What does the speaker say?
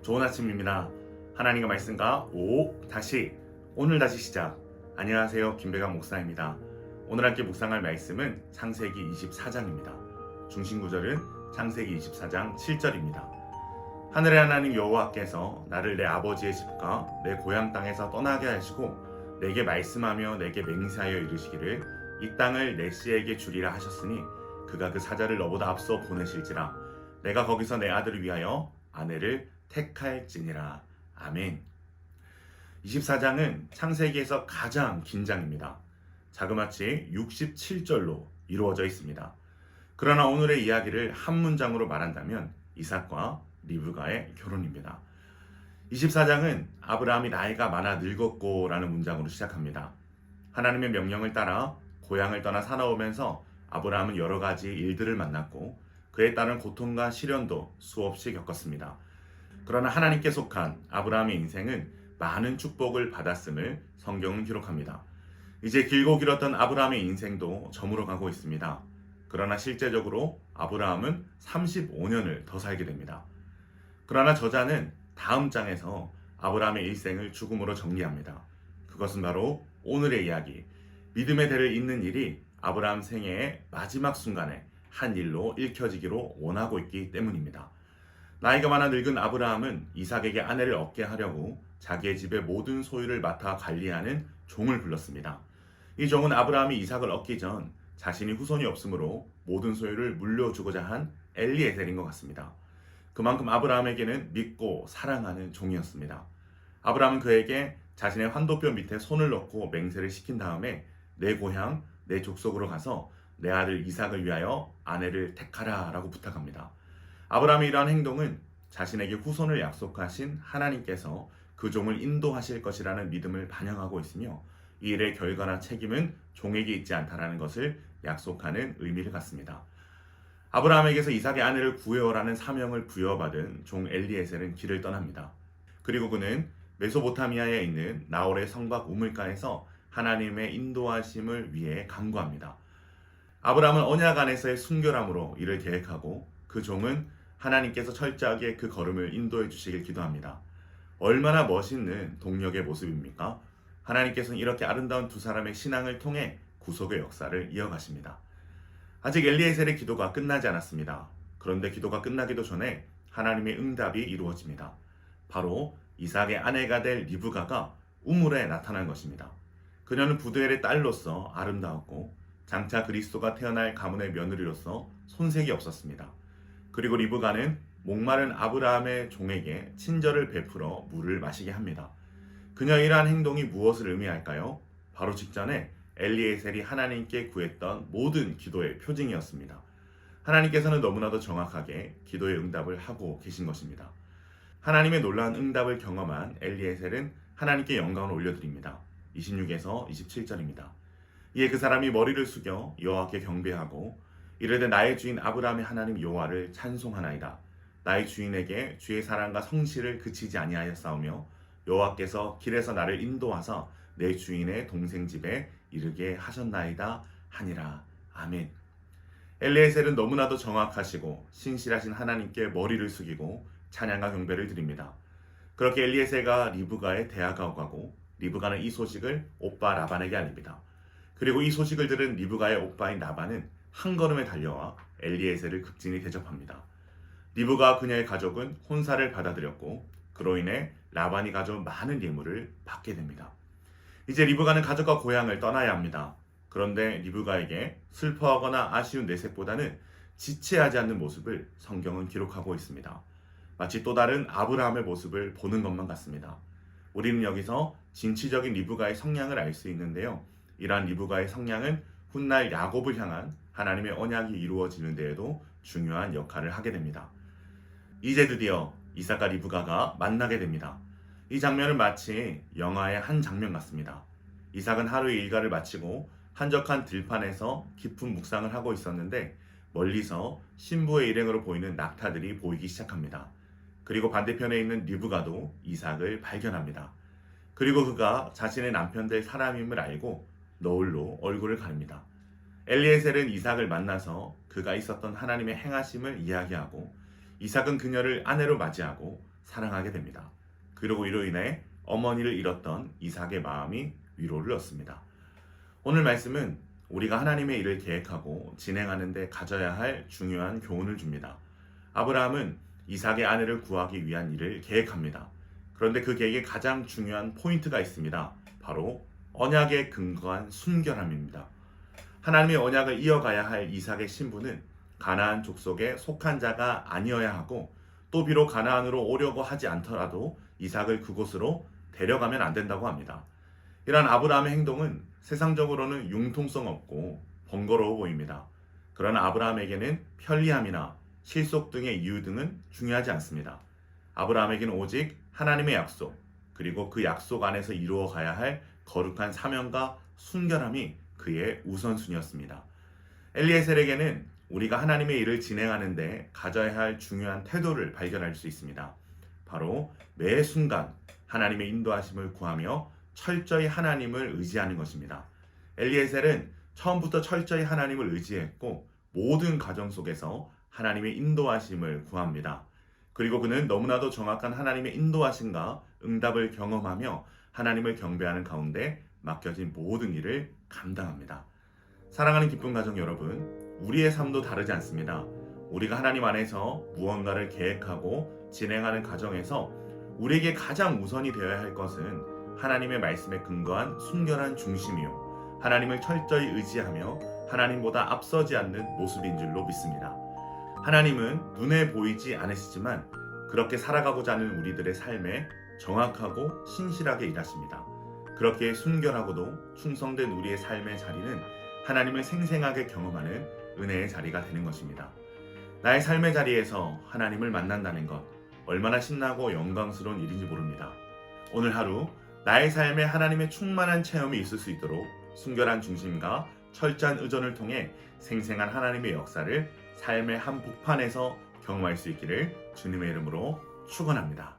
좋은 아침입니다. 하나님의 말씀과 오늘 다시 시작. 안녕하세요. 김배강 목사입니다. 오늘 함께 묵상할 말씀은 창세기 24장입니다. 중심 구절은 창세기 24장 7절입니다. 하늘의 하나님 여호와께서 나를 내 아버지의 집과 내 고향 땅에서 떠나게 하시고 내게 말씀하며 내게 맹세하여 이르시기를 이 땅을 내 씨에게 주리라 하셨으니 그가 그 사자를 너보다 앞서 보내실지라 내가 거기서 내 아들을 위하여 아내를 택할지니라. 아멘. 24장은 창세기에서 가장 긴 장입니다. 자그마치 67절로 이루어져 있습니다. 그러나 오늘의 이야기를 한 문장으로 말한다면 이삭과 리브가의 결혼입니다. 24장은 아브라함이 나이가 많아 늙었고 라는 문장으로 시작합니다. 하나님의 명령을 따라 고향을 떠나 사나우면서 아브라함은 여러 가지 일들을 만났고 그에 따른 고통과 시련도 수없이 겪었습니다. 그러나 하나님께 속한 아브라함의 인생은 많은 축복을 받았음을 성경은 기록합니다. 이제 길고 길었던 아브라함의 인생도 저물어 가고 있습니다. 그러나 실제적으로 아브라함은 35년을 더 살게 됩니다. 그러나 저자는 다음 장에서 아브라함의 일생을 죽음으로 정리합니다. 그것은 바로 오늘의 이야기, 믿음의 대를 잇는 일이 아브라함 생애의 마지막 순간에 한 일로 읽혀지기로 원하고 있기 때문입니다. 나이가 많아 늙은 아브라함은 이삭에게 아내를 얻게 하려고 자기의 집의 모든 소유를 맡아 관리하는 종을 불렀습니다. 이 종은 아브라함이 이삭을 얻기 전 자신이 후손이 없으므로 모든 소유를 물려주고자 한 엘리에셀인 것 같습니다. 그만큼 아브라함에게는 믿고 사랑하는 종이었습니다. 아브라함은 그에게 자신의 환도뼈 밑에 손을 넣고 맹세를 시킨 다음에 내 고향, 내 족속으로 가서 내 아들 이삭을 위하여 아내를 택하라 라고 부탁합니다. 아브라함의 이러한 행동은 자신에게 후손을 약속하신 하나님께서 그 종을 인도하실 것이라는 믿음을 반영하고 있으며 이 일의 결과나 책임은 종에게 있지 않다라는 것을 약속하는 의미를 갖습니다. 아브라함에게서 이삭의 아내를 구해오라는 사명을 부여받은 종 엘리에셀은 길을 떠납니다. 그리고 그는 메소포타미아에 있는 나홀의 성곽 우물가에서 하나님의 인도하심을 위해 간구합니다. 아브라함은 언약 안에서의 순결함으로 이를 계획하고 그 종은 하나님께서 철저하게 그 걸음을 인도해 주시길 기도합니다. 얼마나 멋있는 동력의 모습입니까? 하나님께서는 이렇게 아름다운 두 사람의 신앙을 통해 구속의 역사를 이어가십니다. 아직 엘리에셀의 기도가 끝나지 않았습니다. 그런데 기도가 끝나기도 전에 하나님의 응답이 이루어집니다. 바로 이삭의 아내가 될 리브가가 우물에 나타난 것입니다. 그녀는 부두엘의 딸로서 아름다웠고 장차 그리스도가 태어날 가문의 며느리로서 손색이 없었습니다. 그리고 리브가는 목마른 아브라함의 종에게 친절을 베풀어 물을 마시게 합니다. 그녀의 이러한 행동이 무엇을 의미할까요? 바로 직전에 엘리에셀이 하나님께 구했던 모든 기도의 표징이었습니다. 하나님께서는 너무나도 정확하게 기도의 응답을 하고 계신 것입니다. 하나님의 놀라운 응답을 경험한 엘리에셀은 하나님께 영광을 올려드립니다. 26에서 27절입니다. 이에 그 사람이 머리를 숙여 여호와께 경배하고 이르되 나의 주인 아브라함의 하나님 여호와를 찬송하나이다. 나의 주인에게 주의 사랑과 성실을 그치지 아니하였사오며 여호와께서 길에서 나를 인도하사 내 주인의 동생 집에 이르게 하셨나이다 하니라. 아멘. 엘리에셀은 너무나도 정확하시고 신실하신 하나님께 머리를 숙이고 찬양과 경배를 드립니다. 그렇게 엘리에셀과 리브가의 대화가 오가고 리브가는 이 소식을 오빠 라반에게 알립니다. 그리고 이 소식을 들은 리브가의 오빠인 라반은 한 걸음에 달려와 엘리에셀을 극진히 대접합니다. 리브가와 그녀의 가족은 혼사를 받아들였고 그로 인해 라반이 가져온 많은 예물을 받게 됩니다. 이제 리브가는 가족과 고향을 떠나야 합니다. 그런데 리브가에게 슬퍼하거나 아쉬운 내색보다는 지체하지 않는 모습을 성경은 기록하고 있습니다. 마치 또 다른 아브라함의 모습을 보는 것만 같습니다. 우리는 여기서 진취적인 리브가의 성향을 알 수 있는데요. 이러한 리브가의 성향은 훗날 야곱을 향한 하나님의 언약이 이루어지는 데에도 중요한 역할을 하게 됩니다. 이제 드디어 이삭과 리브가가 만나게 됩니다. 이 장면은 마치 영화의 한 장면 같습니다. 이삭은 하루의 일과를 마치고 한적한 들판에서 깊은 묵상을 하고 있었는데 멀리서 신부의 일행으로 보이는 낙타들이 보이기 시작합니다. 그리고 반대편에 있는 리브가도 이삭을 발견합니다. 그리고 그가 자신의 남편 될 사람임을 알고 너울로 얼굴을 가립니다. 엘리에셀은 이삭을 만나서 그가 있었던 하나님의 행하심을 이야기하고 이삭은 그녀를 아내로 맞이하고 사랑하게 됩니다. 그리고 이로 인해 어머니를 잃었던 이삭의 마음이 위로를 얻습니다. 오늘 말씀은 우리가 하나님의 일을 계획하고 진행하는 데 가져야 할 중요한 교훈을 줍니다. 아브라함은 이삭의 아내를 구하기 위한 일을 계획합니다. 그런데 그 계획에 가장 중요한 포인트가 있습니다. 바로 언약에 근거한 순결함입니다. 하나님의 언약을 이어가야 할 이삭의 신부는 가나안 족속에 속한 자가 아니어야 하고, 또 비록 가나안으로 오려고 하지 않더라도 이삭을 그곳으로 데려가면 안 된다고 합니다. 이러한 아브라함의 행동은 세상적으로는 융통성 없고 번거로워 보입니다. 그러나 아브라함에게는 편리함이나 실속 등의 이유 등은 중요하지 않습니다. 아브라함에게는 오직 하나님의 약속, 그리고 그 약속 안에서 이루어 가야 할 거룩한 사명과 순결함이 그의 우선순위였습니다. 엘리에셀에게는 우리가 하나님의 일을 진행하는데 가져야 할 중요한 태도를 발견할 수 있습니다. 바로 매 순간 하나님의 인도하심을 구하며 철저히 하나님을 의지하는 것입니다. 엘리에셀은 처음부터 철저히 하나님을 의지했고 모든 과정 속에서 하나님의 인도하심을 구합니다. 그리고 그는 너무나도 정확한 하나님의 인도하심과 응답을 경험하며 하나님을 경배하는 가운데 맡겨진 모든 일을 감당합니다. 사랑하는 기쁜 가정 여러분, 우리의 삶도 다르지 않습니다. 우리가 하나님 안에서 무언가를 계획하고 진행하는 과정에서 우리에게 가장 우선이 되어야 할 것은 하나님의 말씀에 근거한 순결한 중심이요, 하나님을 철저히 의지하며 하나님보다 앞서지 않는 모습인 줄로 믿습니다. 하나님은 눈에 보이지 않으시지만 그렇게 살아가고자 하는 우리들의 삶에 정확하고 신실하게 일하십니다. 그렇게 순결하고도 충성된 우리의 삶의 자리는 하나님을 생생하게 경험하는 은혜의 자리가 되는 것입니다. 나의 삶의 자리에서 하나님을 만난다는 것, 얼마나 신나고 영광스러운 일인지 모릅니다. 오늘 하루 나의 삶에 하나님의 충만한 체험이 있을 수 있도록 순결한 중심과 철저한 의존을 통해 생생한 하나님의 역사를 삶의 한복판에서 경험할 수 있기를 주님의 이름으로 축원합니다.